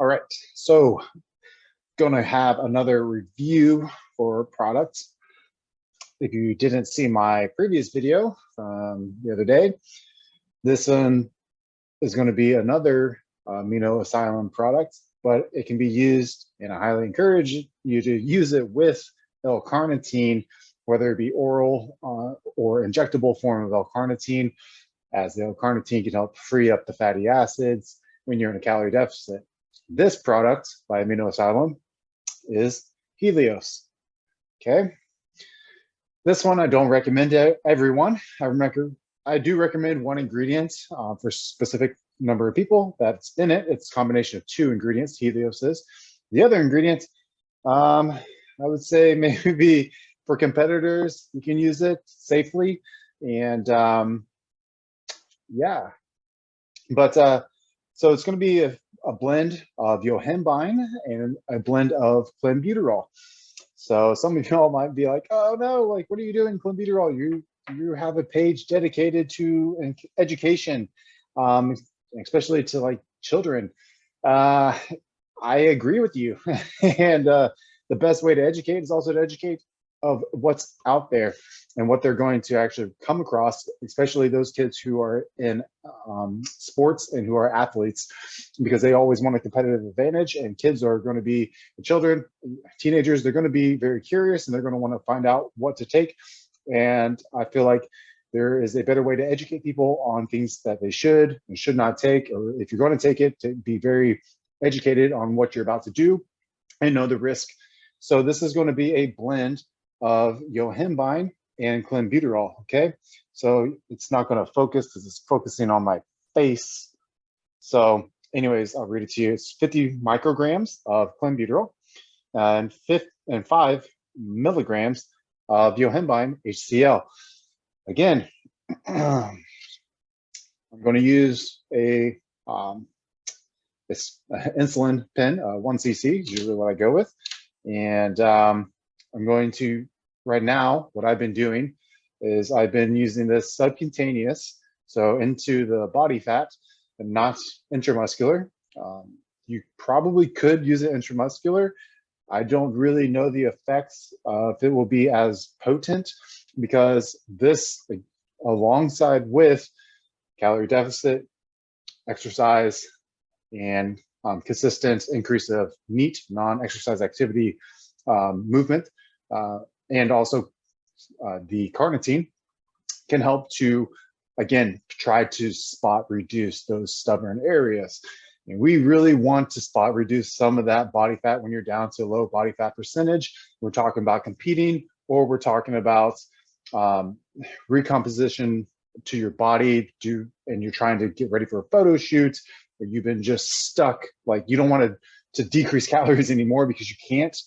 All right, so gonna have another review for products. If you didn't see my previous video from the other day, this one is going to be another Amino Asylum product, but it can be used, and I highly encourage you to use it with L-Carnitine, whether it be oral or injectable form of L-Carnitine, as the L-Carnitine can help free up the fatty acids when you're in a calorie deficit. This product by Amino Asylum is Helios. Okay. This one I don't recommend to everyone. I do recommend one ingredient for a specific number of people that's in it. It's a combination of two ingredients, Helios is. The other ingredient, I would say maybe for competitors, you can use it safely. And yeah, but so it's going to be a blend of yohimbine and a blend of Clenbuterol. So some of y'all might be like, oh no, like, what are you doing, Clenbuterol? You have a page dedicated to education, especially to like children. I agree with you. And the best way to educate is also to educate of what's out there and what they're going to actually come across, especially those kids who are in sports and who are athletes, because they always want a competitive advantage. And kids are going to be, children, teenagers, they're going to be very curious and they're going to want to find out what to take. And I feel like there is a better way to educate people on things that they should and should not take, or if you're going to take it, to be very educated on what you're about to do and know the risk. So this is going to be a blend of yohimbine and Clenbuterol. Okay, so it's not going to focus because it's focusing on my face. So anyways, I'll read it to you. It's 50 micrograms of Clenbuterol and 5 milligrams of yohimbine HCl. Again, I'm going to use a this insulin pen, 1 cc is usually what I go with. And I'm going to, right now, what I've been doing is I've been using this subcutaneous, so into the body fat, and not intramuscular. You probably could use it intramuscular. I don't really know the effects if it will be as potent, because this, alongside with calorie deficit, exercise, and consistent increase of NEAT, non-exercise activity movement, and also the carnitine can help to, again, try to spot reduce those stubborn areas. And we really want to spot reduce some of that body fat when you're down to low body fat percentage. We're talking about competing, or we're talking about recomposition to your body, and you're trying to get ready for a photo shoot, or you've been just stuck, like you don't want to decrease calories anymore because you can't,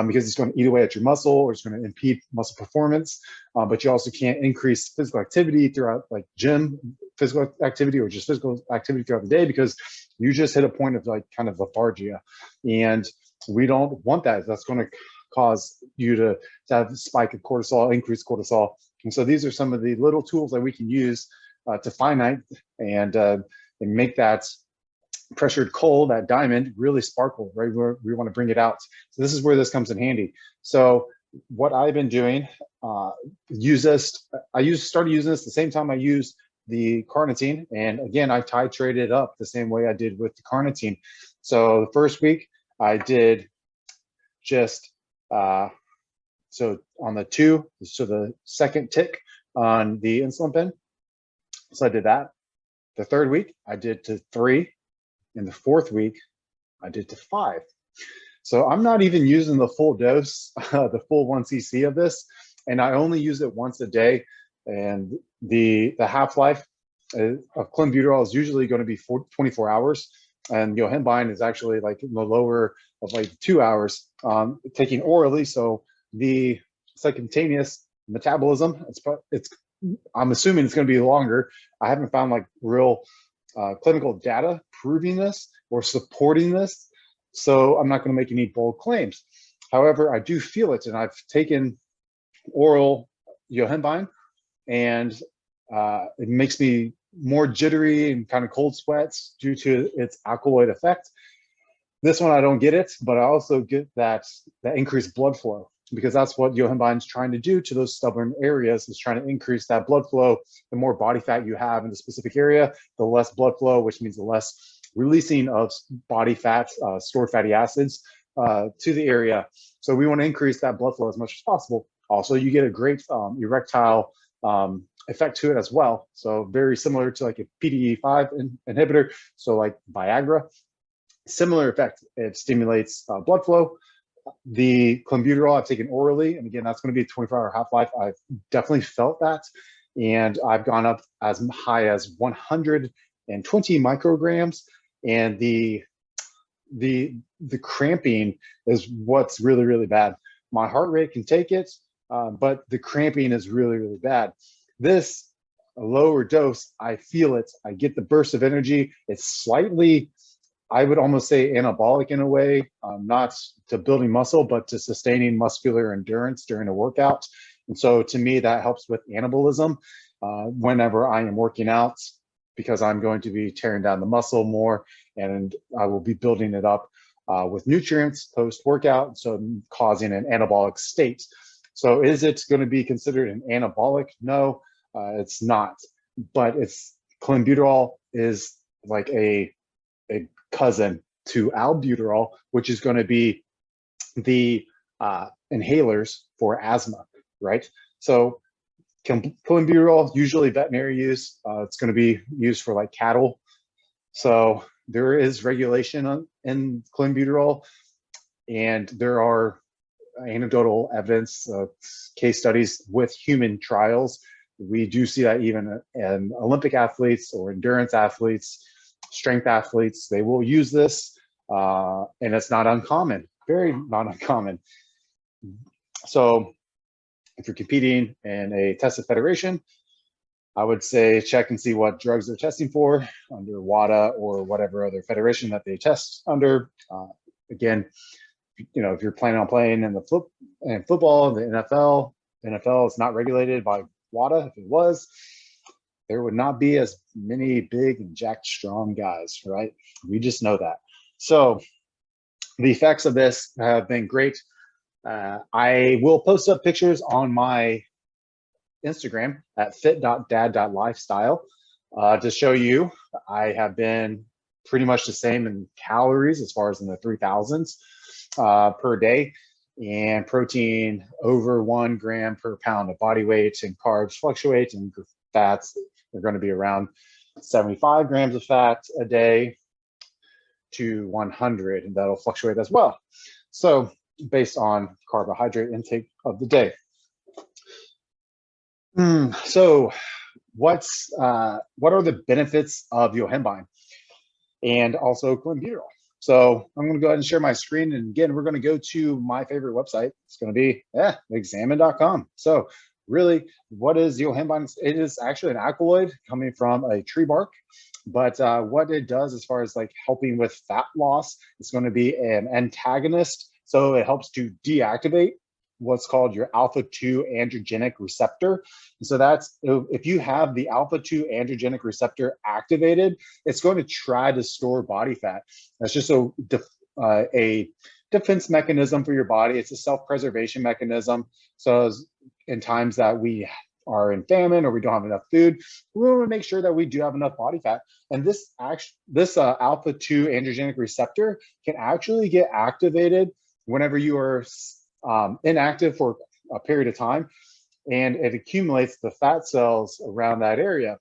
because it's going to eat away at your muscle, or it's going to impede muscle performance. But you also can't increase physical activity throughout, like gym physical activity or just physical activity throughout the day, because you just hit a point of like kind of lethargia. And we don't want that. That's going to cause you to have a spike of cortisol, increased cortisol. And so these are some of the little tools that we can use to finite and make that pressured coal, that diamond, really sparkle, right? We want to bring it out. So this is where this comes in handy. So what I've been doing, started using this the same time I used the carnitine. And again, I titrated up the same way I did with the carnitine. So the first week I did just, so on the 2, so the second tick on the insulin pen. So I did that. The third week I did to 3. In the fourth week, I did to 5. So I'm not even using the full dose, the full 1 cc of this, and I only use it once a day. And the half-life of Clenbuterol is usually going to be 24 hours, and yohimbine is actually like in the lower of like 2 hours, taking orally. So the subcutaneous metabolism, I'm assuming it's going to be longer. I haven't found like real clinical data proving this or supporting this, so I'm not going to make any bold claims. However, I do feel it, and I've taken oral yohimbine, and it makes me more jittery and kind of cold sweats due to its alkaloid effect. This one, I don't get it, but I also get that increased blood flow, because that's what yohimbine is trying to do to those stubborn areas, is trying to increase that blood flow. The more body fat you have in the specific area, the less blood flow, which means the less releasing of body fat, stored fatty acids to the area. So we want to increase that blood flow as much as possible. Also, you get a great erectile effect to it as well. So very similar to like a PDE5 inhibitor, so like Viagra. Similar effect. It stimulates blood flow. The clenbuterol I've taken orally, and again, that's going to be a 24-hour half-life. I've definitely felt that, and I've gone up as high as 120 micrograms. And the cramping is what's really, really bad. My heart rate can take it, but the cramping is really, really bad. This lower dose, I feel it. I get the burst of energy. It's slightly, I would almost say, anabolic in a way, not to building muscle, but to sustaining muscular endurance during a workout. And so to me, that helps with anabolism whenever I am working out, because I'm going to be tearing down the muscle more, and I will be building it up with nutrients post-workout, so causing an anabolic state. So is it going to be considered an anabolic? No, it's not. But clenbuterol is like a cousin to albuterol, which is going to be the inhalers for asthma, right? So clenbuterol, usually veterinary use, it's going to be used for like cattle. So there is regulation in clenbuterol, and there are anecdotal evidence, case studies with human trials. We do see that even in Olympic athletes or endurance athletes, strength athletes, they will use this, and it's not uncommon, very not uncommon. So if you're competing in a tested federation, I would say check and see what drugs they're testing for under WADA or whatever other federation that they test under. Again, you know, if you're planning on playing in football, the NFL is not regulated by WADA. If it was, there would not be as many big and jacked strong guys, right? We just know that. So the effects of this have been great. I will post up pictures on my Instagram at fit.dad.lifestyle to show you. I have been pretty much the same in calories, as far as in the 3000s per day, and protein over 1 gram per pound of body weight, and carbs fluctuate, and fats are going to be around 75 grams of fat a day to 100, and that'll fluctuate as well. So based on carbohydrate intake of the day. So what are the benefits of yohimbine and also clenbuterol? So I'm going to go ahead and share my screen, and again, we're going to go to my favorite website. It's going to be examine.com. So really, what is yohimbine? It is actually an alkaloid coming from a tree bark, but what it does as far as like helping with fat loss, it's going to be an antagonist. So it helps to deactivate what's called your alpha-2 androgenic receptor. And so that's, if you have the alpha-2 androgenic receptor activated, it's going to try to store body fat. That's just a defense mechanism for your body. It's a self-preservation mechanism. So in times that we are in famine or we don't have enough food, we want to make sure that we do have enough body fat. And this alpha-2 androgenic receptor can actually get activated whenever you are inactive for a period of time, and it accumulates the fat cells around that area.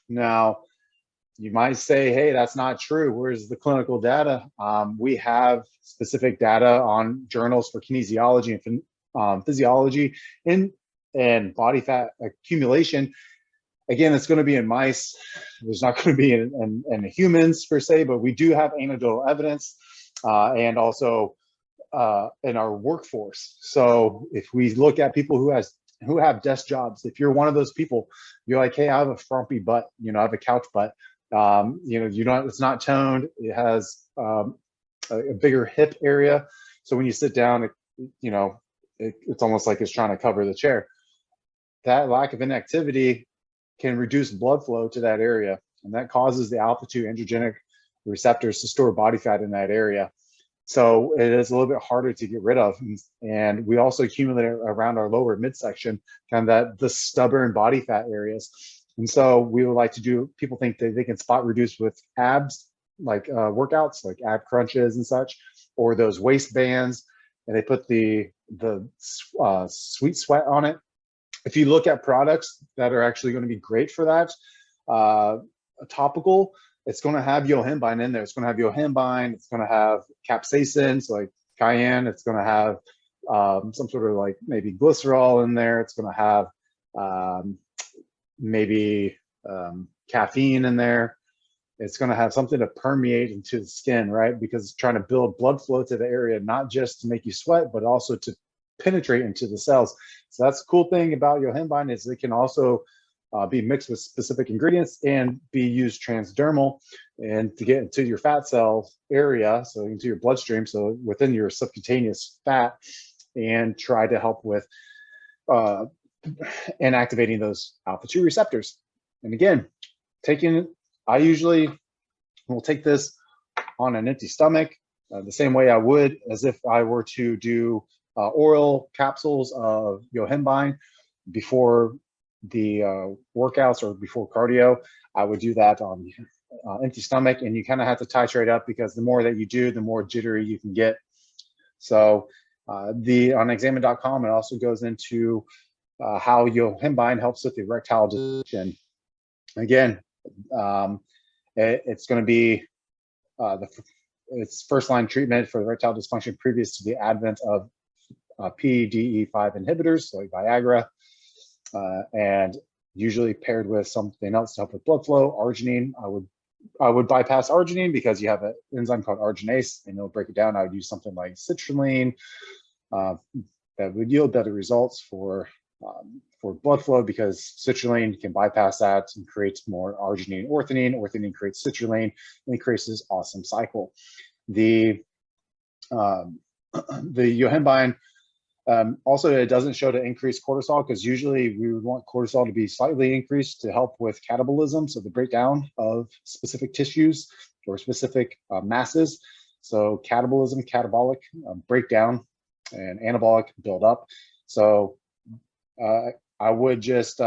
Now, you might say, hey, that's not true. Where's the clinical data? We have specific data on journals for kinesiology and physiology and body fat accumulation. Again, it's going to be in mice. There's not going to be in humans per se, but we do have anecdotal evidence, and also in our workforce. So if we look at people who have desk jobs, if you're one of those people, you're like, hey, I have a frumpy butt, you know, I have a couch butt, it's not toned, it has a bigger hip area. So when you sit down, it's almost like it's trying to cover the chair. That lack of inactivity can reduce blood flow to that area, and that causes the alpha-2 androgenic receptors to store body fat in that area. So it is a little bit harder to get rid of. And we also accumulate it around our lower midsection, kind of the stubborn body fat areas. And so we would like to do, people think that they can spot reduce with abs, like workouts, like ab crunches and such, or those waistbands, and they put the sweet sweat on it. If you look at products that are actually going to be great for that, topical, it's going to have yohimbine in there. It's going to have yohimbine. It's going to have capsaicin, so like cayenne. It's going to have some sort of like maybe glycerol in there. It's going to have maybe caffeine in there. It's going to have something to permeate into the skin, right? Because it's trying to build blood flow to the area, not just to make you sweat, but also to penetrate into the cells. So that's the cool thing about yohimbine is it can also be mixed with specific ingredients and be used transdermal and to get into your fat cell area, so into your bloodstream, so within your subcutaneous fat, and try to help with and activating those alpha-2 receptors. And again, I usually will take this on an empty stomach, the same way I would as if I were to do oral capsules of yohimbine before the workouts or before cardio. I would do that on empty stomach, and you kind of have to titrate up because the more that you do, the more jittery you can get. So on examine.com, it also goes into how yohimbine helps with erectile dysfunction. Again, it's going to be it's first-line treatment for erectile dysfunction previous to the advent of PDE5 inhibitors, so like Viagra, and usually paired with something else to help with blood flow. Arginine, I would bypass arginine because you have an enzyme called arginase, and it'll break it down. I would use something like citrulline that would yield better results for blood flow, because citrulline can bypass that and creates more arginine orthinine. Orthinine creates citrulline, and it creates this awesome cycle. The yohimbine also, it doesn't show to increase cortisol, because usually we would want cortisol to be slightly increased to help with catabolism, so the breakdown of specific tissues or specific masses. So catabolism, catabolic breakdown, and anabolic build up. So I would just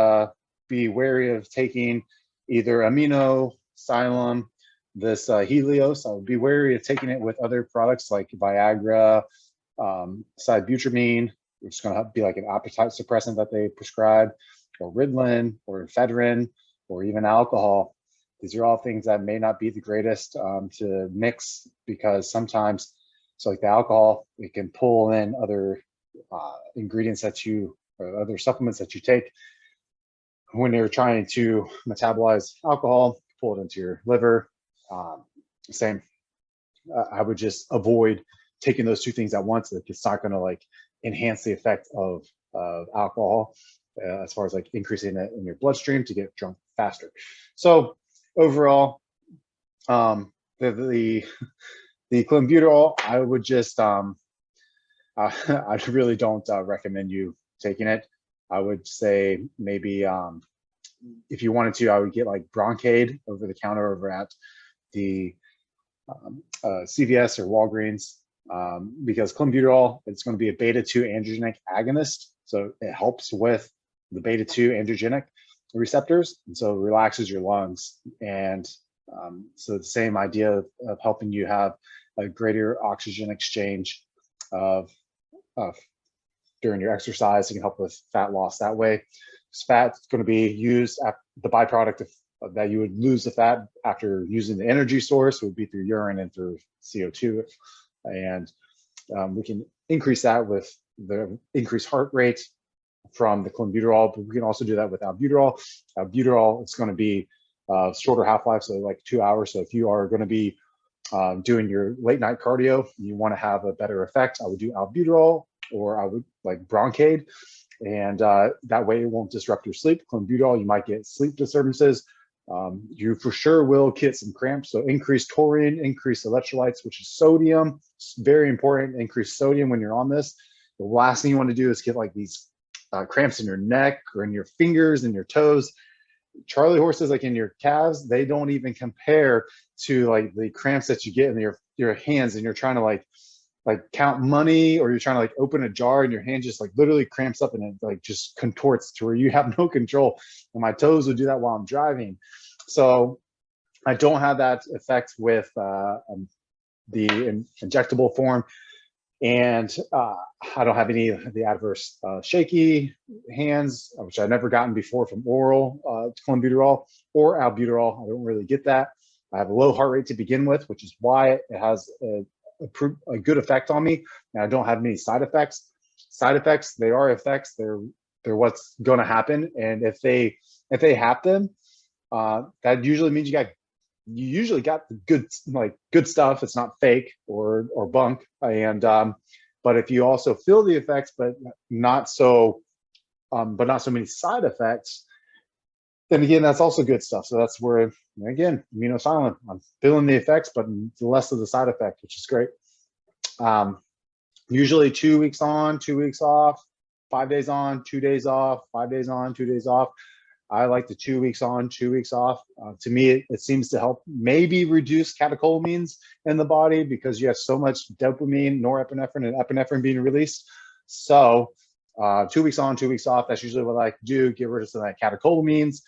be wary of taking either Amino Asylum, this Helios. I would be wary of taking it with other products like Viagra, sibutramine, which is going to be like an appetite suppressant that they prescribe, or Ritalin, or ephedrine, or even alcohol. These are all things that may not be the greatest to mix, because sometimes, so like the alcohol, it can pull in other ingredients that you, or other supplements that you take when you're trying to metabolize alcohol, pull it into your liver. Same. I would just avoid taking those two things at once. Like, it's not going to like enhance the effect of alcohol as far as like increasing it in your bloodstream to get drunk faster. So overall, the Clenbuterol, I would just I really don't recommend you taking it. I would say maybe if you wanted to, I would get like Broncaid over the counter over at the CVS or Walgreens, because Clenbuterol, it's going to be a beta-2 androgenic agonist. So it helps with the beta-2 androgenic receptors, and so it relaxes your lungs. And so the same idea of helping you have a greater oxygen exchange during your exercise. It can help with fat loss that way. Fat is going to be used at the byproduct of that you would lose the fat after using the energy source would be through urine and through CO2. And we can increase that with the increased heart rate from the Clenbuterol, but we can also do that with albuterol. Albuterol, it's going to be shorter half-life, so like 2 hours. So if you are going to be doing your late night cardio, you want to have a better effect, I would do albuterol, or I would like Broncaid, and that way it won't disrupt your sleep. Clenbuterol, you might get sleep disturbances. You for sure will get some cramps. So increase taurine, increase electrolytes, which is sodium. It's very important. Increase sodium when you're on this. The last thing you want to do is get like these cramps in your neck or in your fingers and your toes. Charlie horses, like in your calves, they don't even compare to like the cramps that you get in your hands, and you're trying to like like count money, or you're trying to like open a jar and your hand just like literally cramps up and it like just contorts to where you have no control. And my toes would do that while I'm driving. So I don't have that effect with the injectable form. And I don't have any of the adverse shaky hands, which I've never gotten before from oral clenbuterol or albuterol. I don't really get that. I have a low heart rate to begin with, which is why it has a good effect on me. And I don't have many side effects. Side effects, they are effects. They're what's going to happen. And if they happen, that usually means you usually got the good stuff. It's not fake or bunk. And but if you also feel the effects, but not so many side effects, then again, that's also good stuff. So that's where, again, Amino Asylum, I'm feeling the effects, but less of the side effect, which is great. Usually 2 weeks on, 2 weeks off, 5 days on, 2 days off, 5 days on, 2 days off. I like the 2 weeks on, 2 weeks off. To me, it seems to help maybe reduce catecholamines in the body because you have so much dopamine, norepinephrine, and epinephrine being released. So 2 weeks on, 2 weeks off, that's usually what I like to do, get rid of some of that catecholamines.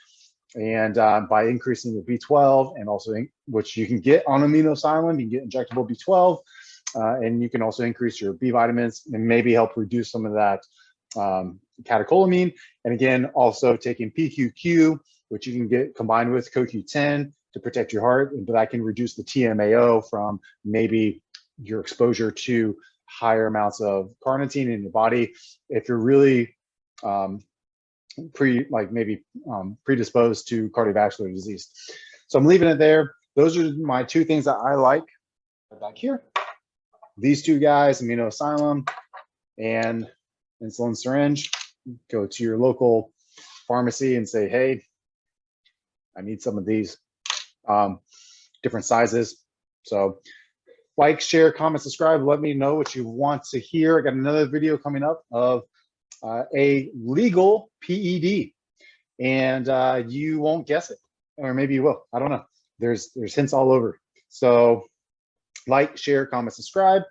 And by increasing the B12 and also, which you can get on Amino Asylum, you can get injectable B12, and you can also increase your B vitamins and maybe help reduce some of that catecholamine. And again, also taking PQQ, which you can get combined with CoQ10 to protect your heart, but that can reduce the TMAO from maybe your exposure to higher amounts of carnitine in your body. If you're really predisposed to cardiovascular disease. So I'm leaving it there. Those are my two things that I like back here. These two guys, Amino Asylum and insulin syringe. Go to your local pharmacy and say, hey, I need some of these, different sizes. So like, share, comment, subscribe. Let me know what you want to hear. I got another video coming up of a legal PED, and you won't guess it, or maybe you will. I don't know. There's hints all over. So like, share, comment, subscribe,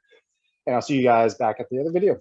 and I'll see you guys back at the other video.